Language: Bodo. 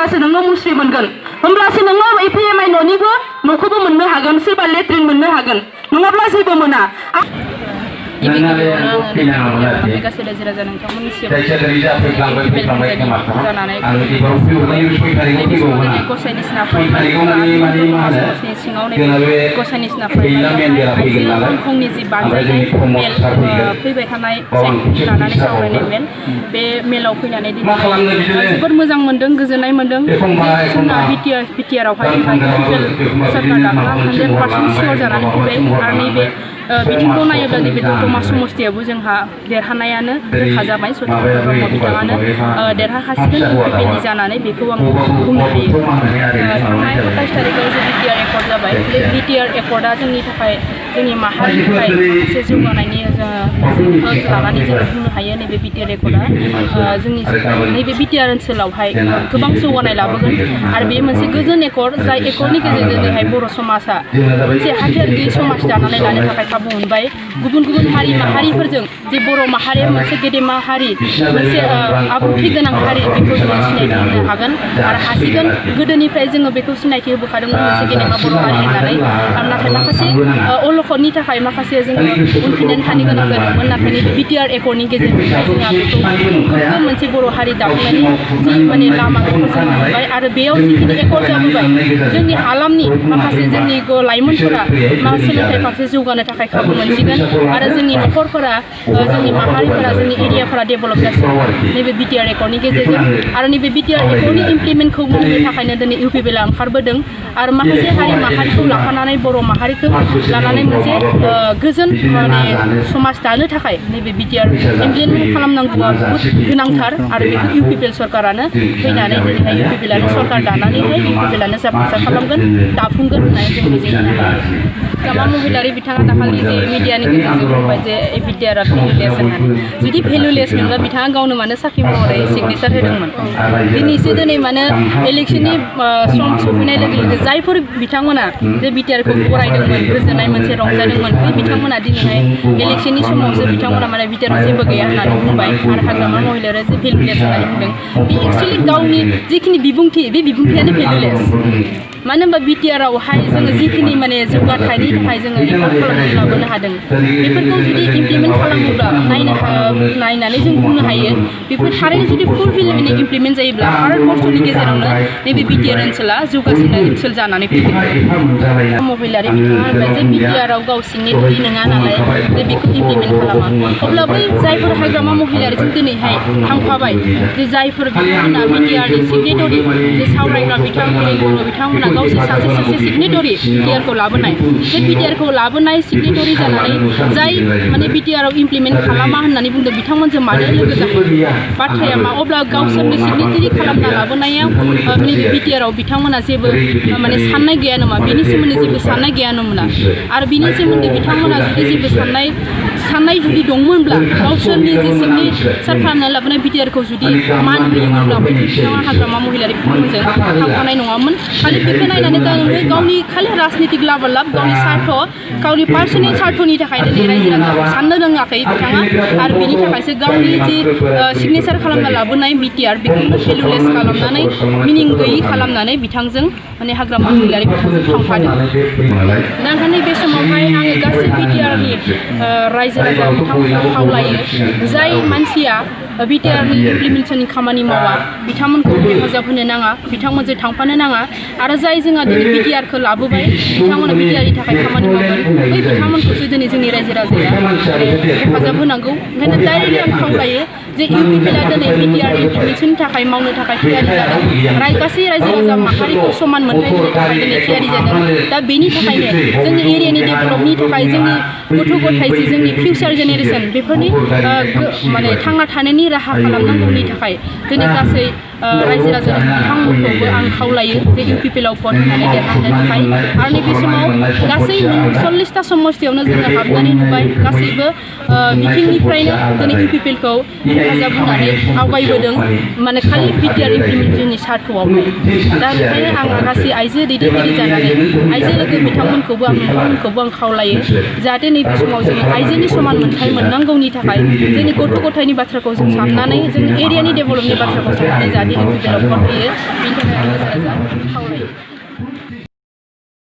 अब्लासो नोङो मुस्रि मोनगोन होमब्लासो नोङो APMI न'निबो न'खौबो मोननो हागोन सोरबा लेट्रिन मोननो हागोन नङाब्ला जेबो मोना गासै रायजो राजा नोंथांमोननिसिम जानानै गसाइनि सिङाव गसाइनि फुंनि जि बानजायनाय मेल फैबाय थानाय लानानै सावरायनाय मेल बे मेलाव फैनानै दिनै जोबोद मोजां मोनदों गोजोननाय मोनदों जोंना बिटिआरआवहाय सरकार दाना 100% सियर जानानै फैबाय आरो नैबे बिथिंखौ नायोब्ला नैबे दतमा समस्तियावबो जोंहा देरहानायानो रोखा जाबाय सतिन्द्र ब्रह्म बिथाङानो देरहाखासिगोन UPPनि जानानै बेखौ आं बुंनो हायो थांनाय 27 तारिखआव जे बिटिआर एकर्ड जाबाय बे बिटिआर एकर्डआ जोंनि थाखाय जोंनि माहारिनि थाखाय माखासे जौगानायनि लानानै जों बुंनो हायो नैबे बिटिआर एकर्डआ जोंनि नैबे बिटिआर ओनसोलावहाय गोबां जौगानाय लाबोगोन आरो बे मोनसे गोजोन एकर्ड जाय एकर्डनि गेजेरजों दिनैहाय बर' समाजा मोनसे हाथियार गैयै समाज दानानै लानो थाखाय खाबु मोनबाय गुबुन गुबुन हारि माहारिफोरजों जे बर' माहारिया मोनसे गेदेमा हारि मोनसे आब्रुथि गोनां हारि बेखौ जोङो सिनायथि होनो हागोन आरो हासिगोन गोदोनिफ्राय जोङो बेखौ सिनायथि होबोखादोंमोन मोनसे गेदेमा बर' हारि होननानै नाथाय माखासे अलखदनि थाखाय माखासे जोङो उनफिननानै थानो गोनां जादोंमोन नाथाय नैबे बिटिआर एकर्डनि गेजेरजों जोंहा बेखौ गोग्गो मोनसे बर' हारि दाफुंनायनि जि माने लामाखौ जों मोनबाय आरो बेयाव जिखिनि एकर्ड जाबोबाय जोंनि हालामनि माखासे जोंनि लाइमोनफोरा सोलोंथाइ फारसे जौगानो थाखाय खाबु मोनसिगोन आरो जोंनि न'खरफोरा जोंनि माहारिफोरा जोंनि एरियाफोरा डेभेलप जासिगोन नैबे बिटिआर एकर्डनि गेजेरजों आरो नैबे बिटिआर एकर्डनि इमप्लिमेन्टखौ मावनो थाखायनो दिनै UPPLआ ओंखारबोदों आरो माखासे हारि माहारिखौ लाफानानै बर' माहारिखौ लानानै मोनसे गोजोन माने समाज दानो थाखाय नैबे बिटिआर इमप्लिमेन्ट खालामनांगौआ बहुद गोनांथार आरो बेखौ UPPL सरकारानो फैनानै दिनैहाय UPPLआनो सरकार दानानैहाय UPPLआनो जाफुंसार खालामगोन दाफुंगोन होननानै जों मिजिंथिनो हायो गामा महिलारि बिथाङा दाखालि जे मिडियानि गेजेरजों बुंबाय जे बिटिआरआ भेलुलेस होननानै जुदि भेलुलेस मोनब्ला बिथाङा गावनो मानो साखि महरै सिगनेसार होदोंमोन दिनै मानो इलेक्सननि सम सफैनाय लोगो लोगो जायफोर बिथांमोना जे बिटिआरखौ बरायदोंमोन गोजोननाय मोनसे रंजादोंमोन बे बिथांमोना दिनैहाय इलेक्सननि समावसो बिथांमोना माने बिटिआरआव जेबो गैया होननानै बुंबाय आरो हाग्रामा महिलारिया जे भेलुलेस होननानै बुंदों बे एक्सुवेलि गावनि जिखिनि बिबुंथि बे बिबुंथियानो भेलुलेस मानो होनबा बिटिआरआवहाय जोङो जिखिनि माने जौगाथायनि थाखाय जोङो रेकर्ड खालामनानै लाबोनो हादों बेफोरखौ जुदि इमप्लिमेन्ट खालामोब्ला नायनानै जों बुंनो हायो बेफोर थारैनो जुदि फुलफिल माने इमप्लिमेन्ट जायोब्ला भारतबर्षनि गेजेरावनो नैबे बिटिआर ओनसोला जौगासिननाय ओनसोल जानानै फैगोन महिलारि बिथाङा होनबाय जे बिटिआरआव गाव सिगनेटारि नङा नालाय जे बेखौ इमप्लिमेन्ट खालामा अब्ला बै जायफोर हाग्रामा महिलारिजों दिनैहाय थांफाबाय जे जायफोर बिथांमोना बिटिआरनि सिगनेटारि जे सावरायग्रा बिथांमोना गावसोर सासे सिगनेटारि बिटिआरखौ लाबोनाय जे बिटिआरखौ लाबोनाय सिगनेटारि जानानै जाय माने बिटिआरआव इमप्लिमेन्ट खालामा होननानै बुंदों बिथांमोनजों मानो लोगो जाहैयो बाथ्राया मा अब्ला गावसोरनि सिगनेटारि खालामना लाबोनायाव नैबे बिटिआरआव बिथांमोना जेबो माने साननाय गैया नामा बेनि सोमोन्दै जेबो साननाय गैया नंमोना आरो बिनि सोमोन्दै बिथांमोना जुदि जेबो साननाय जुदि दंमोनब्ला गावसोरनि जे सिगनेसार खालामनानै लाबोनाय बिटिआरखौ जुदि मान होयोमोनब्ला बिथाङा हाग्रामा महिलारि बिथांमोनजों थांफानाय नङामोन खालि बेखौ नायनानै गावनि खालि राजनितिक लाब गावनि स्वार्थ गावनि पार्सनेल स्वार्थनि थाखायनो रायजो राजाखौ साननो रोङाखै बिथाङा आरो बिनि थाखायसो गावनि जे सिगनेसार खालामना लाबोनाय बिटिआर बेखौनो भेलुलेस खालामनानै मिनिं गैयि खालामनानै बिथांजों माने हाग्रामा महिलारि बिथांजों थांफादों दा ओंखायनो बे समावहाय आङो गासै बिटिआरनि रायजो राजा बिथांमोनखौ खावलायो जाय मानसिया बिटिआरनि इमप्लिमेन्टेसननि खामानि मावा बिथांमोनखौ हेफाजाब होनो नाङा बिथांमोनजों थांफानो नाङा आरो जाय जोंहा दिनै बिटिआरखौ लाबोबाय बिथांमोना बिटिआरनि थाखाय खामानि मावगोन बै बिथांमोनखौसो दिनै जोंनि रायजो राजाया हेफाजाब होनांगौ ओंखायनो डाइरेक्टलि आं खावलायो जे UPPLआ दिनै बिटिआर इमप्लिमेन्टेसननि थाखाय मावनो थाखाय थियारि जादों गासै रायजो राजा माहारिखौ समान मोनथाय होनो थाखाय दिनै थियारि जादों दा बेनि थाखायनो जोंनि एरियानि डेभेलपनि थाखाय जोंनि गथ' गथाय जि जोंनि फिउचार जेनेरेसन बेफोरनि माने थांना थानायनि राहा खालामनांगौनि थाखाय दिनै गासै रायजो राजा बिथांमोनखौबो आं खावलायो जे UPPLआव भट होनानै देरहानो थाखाय आरो नैबे समाव गासै 40टा समस्तियावनो जोङो हाबनानै नुबाय गासैबो बिथिंनिफ्रायनो दिनै UPPLखौ हेफाजाब होनानै आवगायबोदों माने खालि बिटिआर इमप्लिमेन्टेसननि स्वार्थआव दा बेखायनो आं गासै आइजो दैदेनगिरि जानानै आइजो लोगो बिथांमोनखौबो आं नोंथांमोनखौबो आं खावलायो जाहाथे नैबे समाव जोङो आइजोनि समान मोनथाय मोननांगौनि थाखाय जोंनि गथ' गथायनि बाथ्राखौ जों साननानै जोंनि एरियानि डेभेलपनि बाथ्राखौ साननानै जाहाथे UPPLआव भट होयो बेनि थाखाय जानो थाखाय